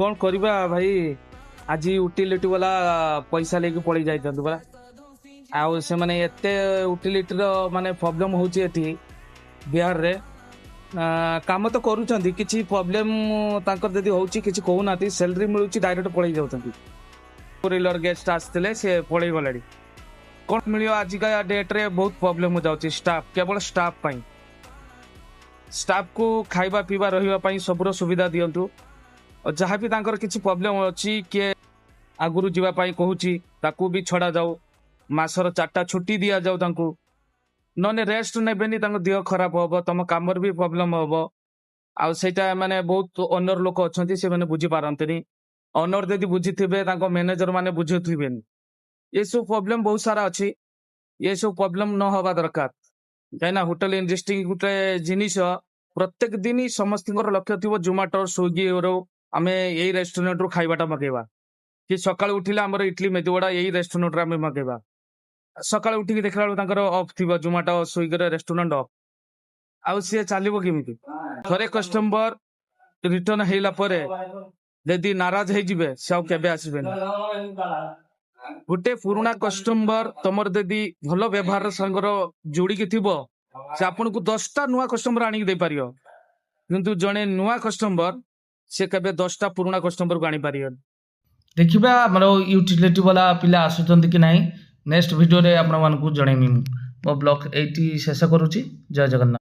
कौन करवा भाई आज यूटिलिटी वाला पैसा लेके पड़े जाइए परा आउ से माने एते यूटिलिटी माने प्रॉब्लम होची एठी बिहार रे काम तो करूछंती किछि प्रॉब्लम तांकर जदी होची किछि कहू नाती सैलरी मिलुची डायरेक्ट पड़े जाउछंती फोर गेस्ट आसते से पड़े गलाड़ी कौन मिलियो आज का डेट रे बहुत प्रॉब्लम हो जाउची स्टाफ केवल स्टाफ पाई स्टाफ को खाइबा पीवा रहिबा पाई सबरो सुविधा दियंतु और जहाँ भी तांकर किछि प्रॉब्लम अछि के आगुरु जीवा पाई कहूची ताकू भी छड़ा जाऊ मासर 4टा छुट्टी दिया जाऊ तांकू नने रेस्ट नेबेनी तांको देह खराब होबो तम कामर भी प्रॉब्लम होबो आ सेटा माने बहुत ओनर लोक अछंती से माने बुझी पारंतनी ओनर जदि बुझिथिबे तांको मैनेजर माने बुझिथिबेनी ये सब प्रॉब्लम बहुत सारा अछि ये सब प्रॉब्लम न होबा दरकार कहीं होटेल इंडस्ट्री गोटे जिनिस प्रत्येक दिन समस्त लक्ष्य थी जोमाटो स्विगी आमे यही रेस्टोरेंट रू खाइबाटा मगेबा कि सकाळ उठिले आमर इडली मेदुवड़ा यही रेस्टोरेंट रे आमे मगेबा सकाळ उठिक देखला बेलू ऑफ थी जोमाटो स्विगी रेस्टोरेंट ऑफ आउ सी चलो केमी थरे कस्टमर रिटर्न हैला परे यदि नाराज हो जिबे से आउ केबे आसीबे गोटे पुराना कस्टमर तुमर यदि भल व्यवहार संगर जोड़िकी थी से आपन को 10टा नुआ कस्टमर आनिक दे पारियो किंतु जने नुआ कस्टमर से केबे 10टा पुराना कस्टमर को आनी पारियो देखिबा हमर यूटिलिटी वाला पिला आसुचंती कि नाही नेक्स्ट वीडियो रे आपन मानकू जणैमी मो ब्लॉग एटी शेष करूची जय जगन्नाथ।